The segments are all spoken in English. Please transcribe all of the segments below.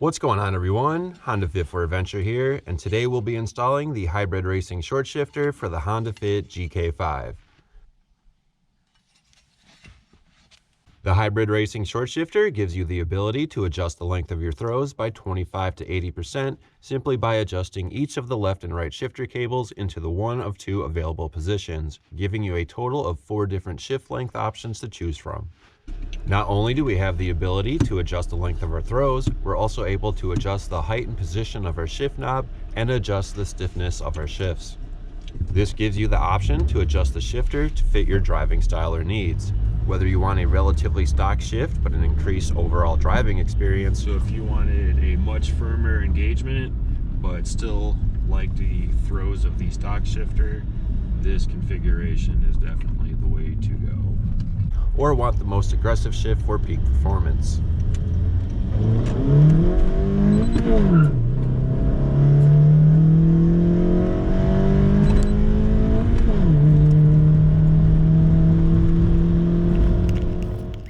What's going on, everyone? Honda Fit for Adventure here, and today we'll be installing the hybrid racing short shifter for the Honda Fit GK5. The hybrid racing short shifter gives you the ability to adjust the length of your throws by 25 to 80% simply by adjusting each of the left and right shifter cables into the one of two available positions, giving you a total of 4 different shift length options to choose from. Not only do we have the ability to adjust the length of our throws, we're also able to adjust the height and position of our shift knob and adjust the stiffness of our shifts. This gives you the option to adjust the shifter to fit your driving style or needs. Whether you want a relatively stock shift but an increased overall driving experience. So if you wanted a much firmer engagement but still like the throws of the stock shifter, this configuration is definitely the way to go. Or want the most aggressive shift for peak performance.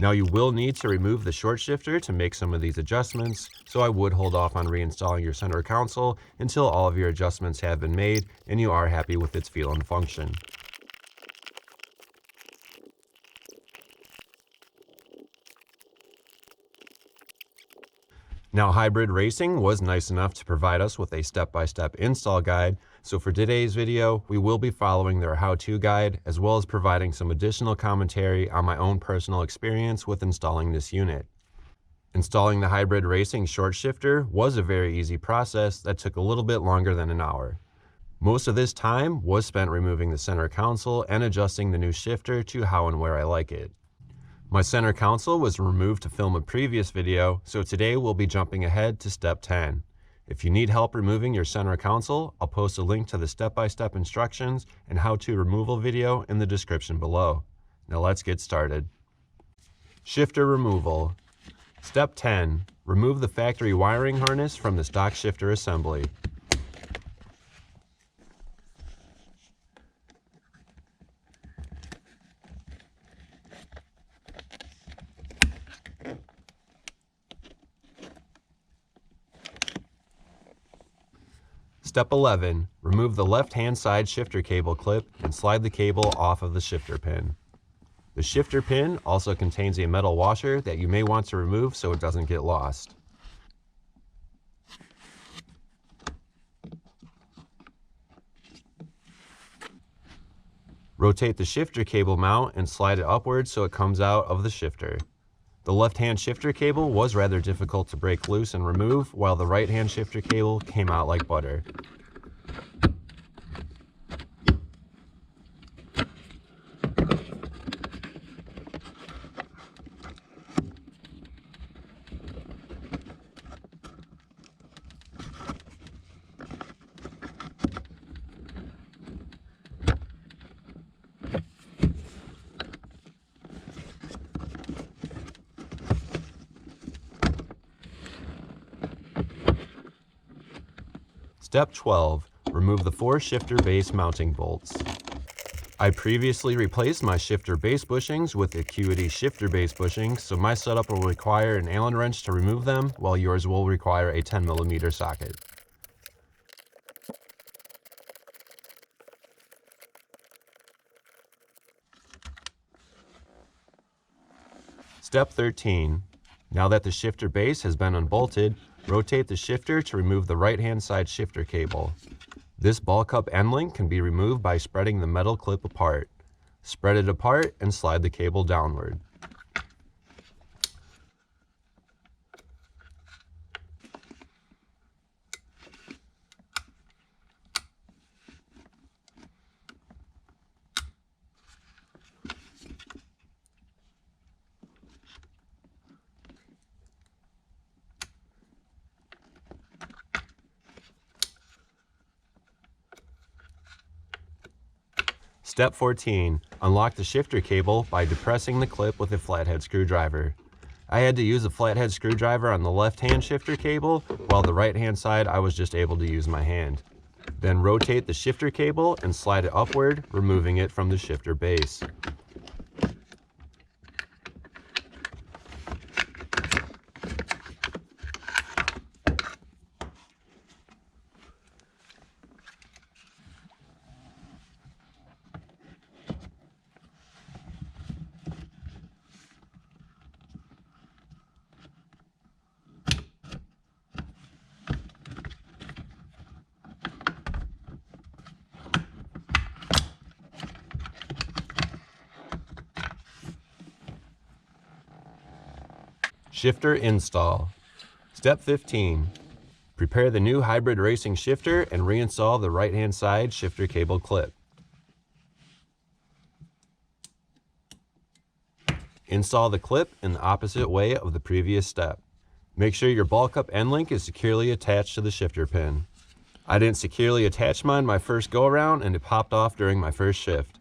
Now you will need to remove the short shifter to make some of these adjustments, so I would hold off on reinstalling your center console until all of your adjustments have been made and you are happy with its feel and function. Now, Hybrid Racing was nice enough to provide us with a step-by-step install guide, so for today's video, we will be following their how-to guide, as well as providing some additional commentary on my own personal experience with installing this unit. Installing the Hybrid Racing short shifter was a very easy process that took a little bit longer than an hour. Most of this time was spent removing the center console and adjusting the new shifter to how and where I like it. My center console was removed to film a previous video, so today we'll be jumping ahead to step 10. If you need help removing your center console, I'll post a link to the step-by-step instructions and how-to removal video in the description below. Now let's get started. Shifter removal. Step 10. Remove the factory wiring harness from the stock shifter assembly. Step 11. Remove the left-hand side shifter cable clip and slide the cable off of the shifter pin. The shifter pin also contains a metal washer that you may want to remove so it doesn't get lost. Rotate the shifter cable mount and slide it upward so it comes out of the shifter. The left-hand shifter cable was rather difficult to break loose and remove, while the right-hand shifter cable came out like butter. Step 12. Remove the 4 shifter base mounting bolts. I previously replaced my shifter base bushings with Acuity shifter base bushings, so my setup will require an Allen wrench to remove them, while yours will require a 10mm socket. Step 13. Now that the shifter base has been unbolted, rotate the shifter to remove the right-hand side shifter cable. This ball cup end link can be removed by spreading the metal clip apart. Spread it apart and slide the cable downward. Step 14. Unlock the shifter cable by depressing the clip with a flathead screwdriver. I had to use a flathead screwdriver on the left-hand shifter cable, while the right-hand side I was just able to use my hand. Then rotate the shifter cable and slide it upward, removing it from the shifter base. Shifter install. Step 15. Prepare the new hybrid racing shifter and reinstall the right-hand side shifter cable clip. Install the clip in the opposite way of the previous step. Make sure your ball cup end link is securely attached to the shifter pin. I didn't securely attach mine my first go around and it popped off during my first shift.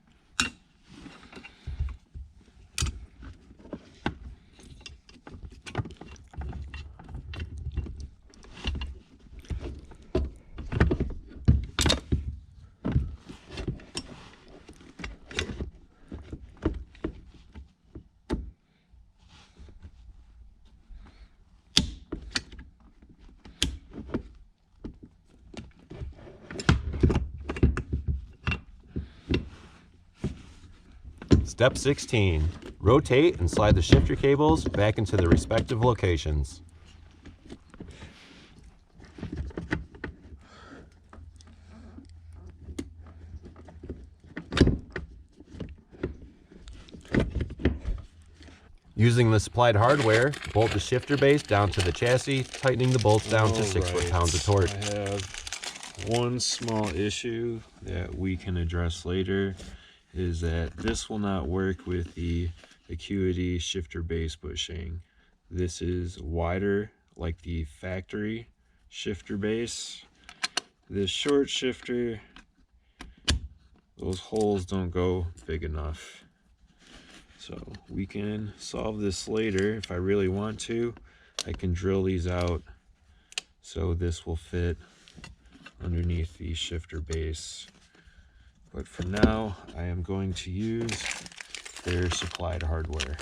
Step 16. Rotate and slide the shifter cables back into their respective locations. Using the supplied hardware, bolt the shifter base down to the chassis, tightening the bolts down to 6 foot-pounds of torque. I have one small issue that we can address later, is that this will not work with the Acuity shifter base bushing. This is wider like the factory shifter base. This short shifter, those holes don't go big enough. So we can solve this later if I really want to. I can drill these out so this will fit underneath the shifter base. But for now, I am going to use their supplied hardware.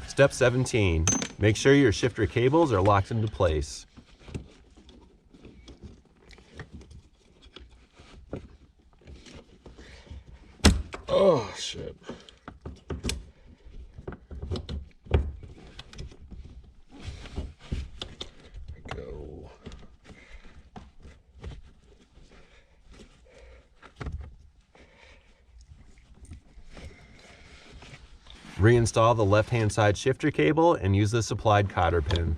Step 17. Make sure your shifter cables are locked into place. Oh, shit. Go. Reinstall the left-hand side shifter cable and use the supplied cotter pin.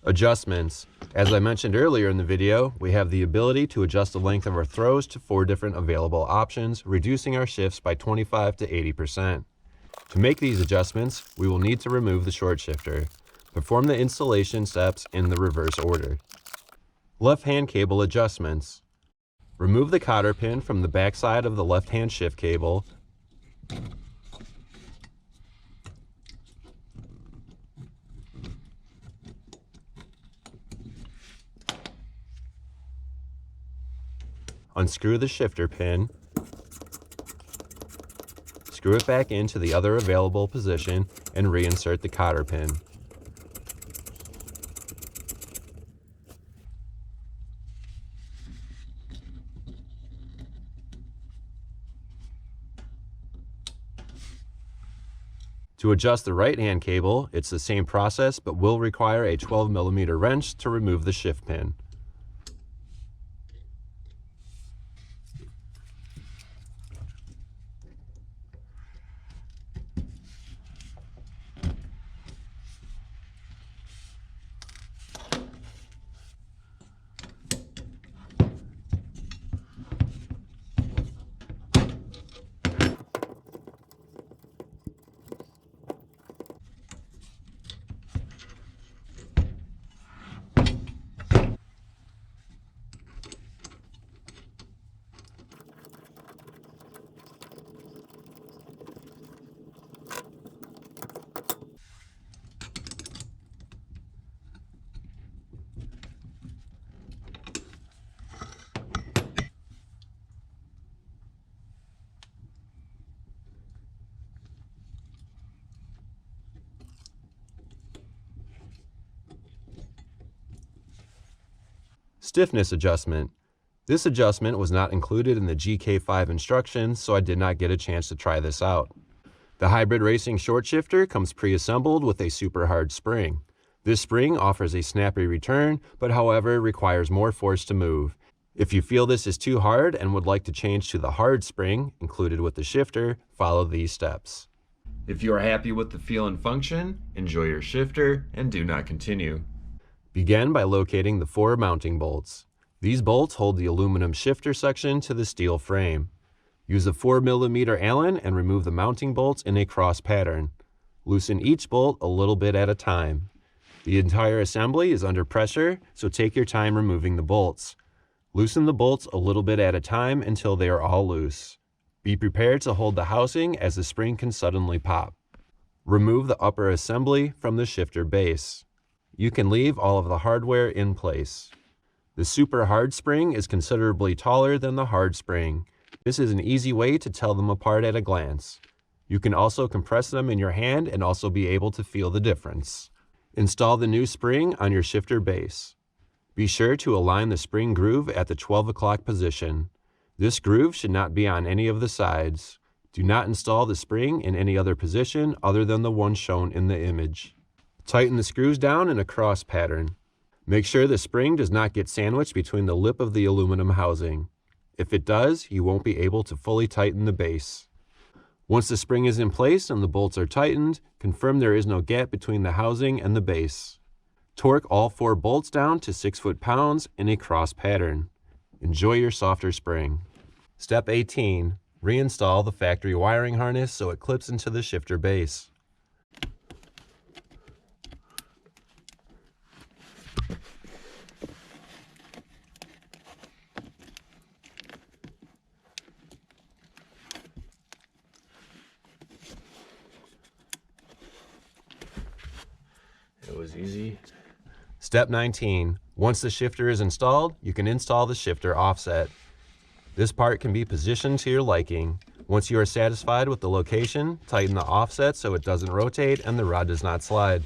Adjustments. As I mentioned earlier in the video, we have the ability to adjust the length of our throws to 4 different available options, reducing our shifts by 25 to 80%. To make these adjustments, we will need to remove the short shifter. Perform the installation steps in the reverse order. Left-hand cable adjustments. Remove the cotter pin from the back side of the left-hand shift cable. Unscrew the shifter pin. Screw it back into the other available position and reinsert the cotter pin. To adjust the right-hand cable, it's the same process but will require a 12mm wrench to remove the shift pin. Stiffness adjustment. This adjustment was not included in the GK5 instructions, so I did not get a chance to try this out. The Hybrid Racing short shifter comes pre-assembled with a super hard spring. This spring offers a snappy return, but however requires more force to move. If you feel this is too hard and would like to change to the hard spring included with the shifter, follow these steps. If you are happy with the feel and function, enjoy your shifter and do not continue. Begin by locating the 4 mounting bolts. These bolts hold the aluminum shifter section to the steel frame. Use a 4mm Allen and remove the mounting bolts in a cross pattern. Loosen each bolt a little bit at a time. The entire assembly is under pressure, so take your time removing the bolts. Loosen the bolts a little bit at a time until they are all loose. Be prepared to hold the housing as the spring can suddenly pop. Remove the upper assembly from the shifter base. You can leave all of the hardware in place. The super hard spring is considerably taller than the hard spring. This is an easy way to tell them apart at a glance. You can also compress them in your hand and also be able to feel the difference. Install the new spring on your shifter base. Be sure to align the spring groove at the 12 o'clock position. This groove should not be on any of the sides. Do not install the spring in any other position other than the one shown in the image. Tighten the screws down in a cross pattern. Make sure the spring does not get sandwiched between the lip of the aluminum housing. If it does, you won't be able to fully tighten the base. Once the spring is in place and the bolts are tightened, confirm there is no gap between the housing and the base. Torque all 4 bolts down to 6 foot-pounds in a cross pattern. Enjoy your softer spring. Step 18. Reinstall the factory wiring harness so it clips into the shifter base. It was easy. Step 19. Once the shifter is installed, you can install the shifter offset. This part can be positioned to your liking. Once you are satisfied with the location, tighten the offset so it doesn't rotate and the rod does not slide.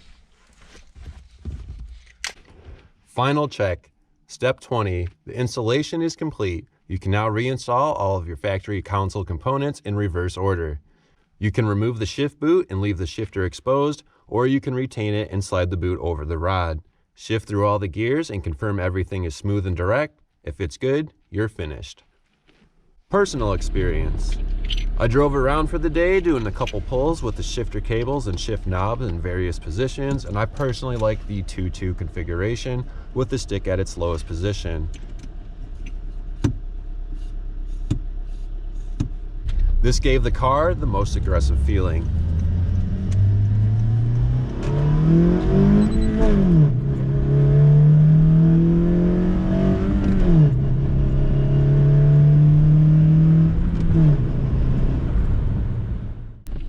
Final check. Step 20. The installation is complete. You can now reinstall all of your factory console components in reverse order. You can remove the shift boot and leave the shifter exposed, or you can retain it and slide the boot over the rod. Shift through all the gears and confirm everything is smooth and direct. If it's good, you're finished. Personal experience. I drove around for the day doing a couple pulls with the shifter cables and shift knobs in various positions, and I personally like the 2-2 configuration with the stick at its lowest position. This gave the car the most aggressive feeling.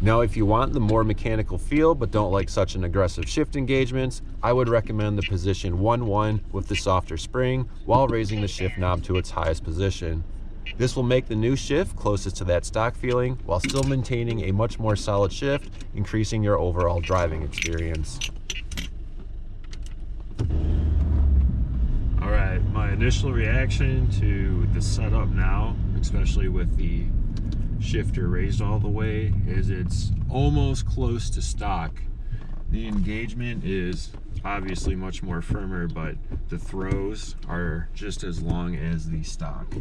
Now, if you want the more mechanical feel but don't like such an aggressive shift engagements, I would recommend the position 1-1 with the softer spring while raising the shift knob to its highest position. This will make the new shift closest to that stock feeling while still maintaining a much more solid shift, increasing your overall driving experience. All right, my initial reaction to the setup now, especially with the shifter raised all the way, is it's almost close to stock. The engagement is obviously much more firmer, but the throws are just as long as the stock.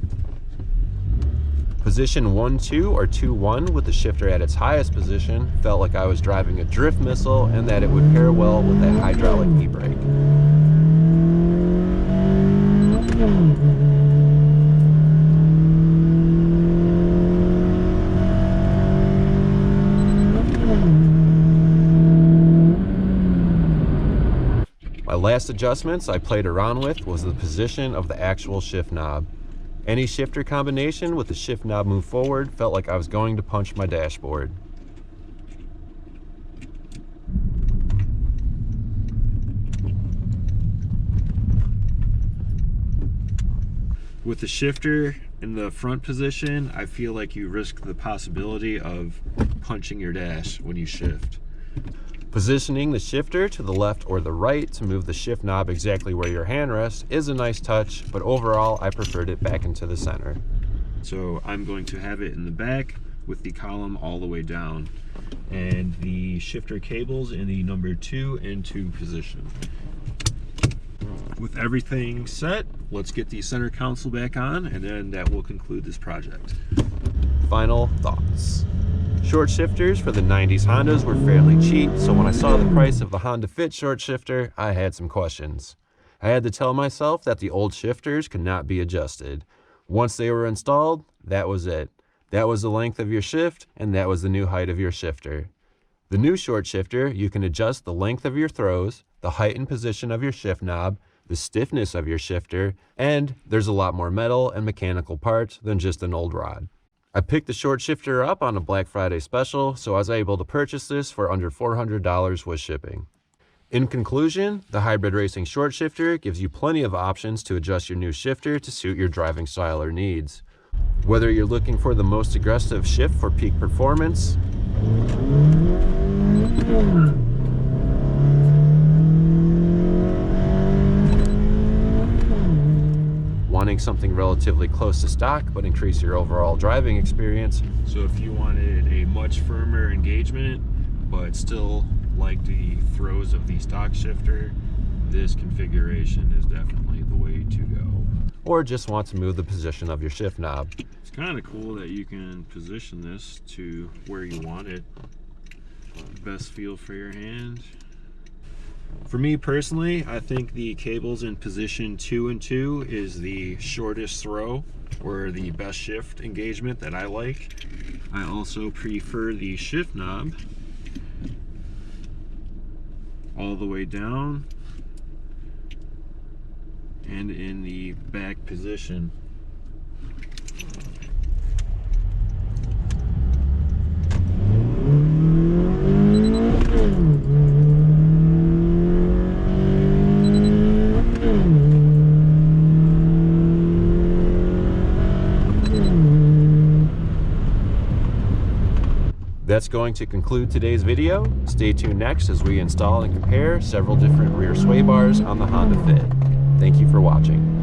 Position 1-2 or 2-1 with the shifter at its highest position felt like I was driving a drift missile and that it would pair well with a hydraulic e-brake. My last adjustments I played around with was the position of the actual shift knob. Any shifter combination with the shift knob move forward felt like I was going to punch my dashboard. With the shifter in the front position, I feel like you risk the possibility of punching your dash when you shift. Positioning the shifter to the left or the right to move the shift knob exactly where your hand rests is a nice touch, but overall I preferred it back into the center. So I'm going to have it in the back with the column all the way down, and the shifter cables in the number 2 and 2 position. With everything set, let's get the center console back on, and then that will conclude this project. Final thoughts. Short shifters for the 90s Hondas were fairly cheap, so when I saw the price of the Honda Fit short shifter, I had some questions. I had to tell myself that the old shifters could not be adjusted. Once they were installed, that was it. That was the length of your shift, and that was the new height of your shifter. The new short shifter, you can adjust the length of your throws, the height and position of your shift knob, the stiffness of your shifter, and there's a lot more metal and mechanical parts than just an old rod. I picked the short shifter up on a Black Friday special, so I was able to purchase this for under $400 with shipping. In conclusion, the hybrid racing short shifter gives you plenty of options to adjust your new shifter to suit your driving style or needs. Whether you're looking for the most aggressive shift for peak performance, wanting something relatively close to stock but increase your overall driving experience. So if you wanted a much firmer engagement but still like the throws of the stock shifter, this configuration is definitely the way to go. Or just want to move the position of your shift knob. It's kind of cool that you can position this to where you want it. Best feel for your hand. For me personally, I think the cables in position 2 and 2 is the shortest throw, or the best shift engagement that I like. I also prefer the shift knob all the way down and in the back position. That's going to conclude today's video. Stay tuned next as we install and compare several different rear sway bars on the Honda Fit. Thank you for watching.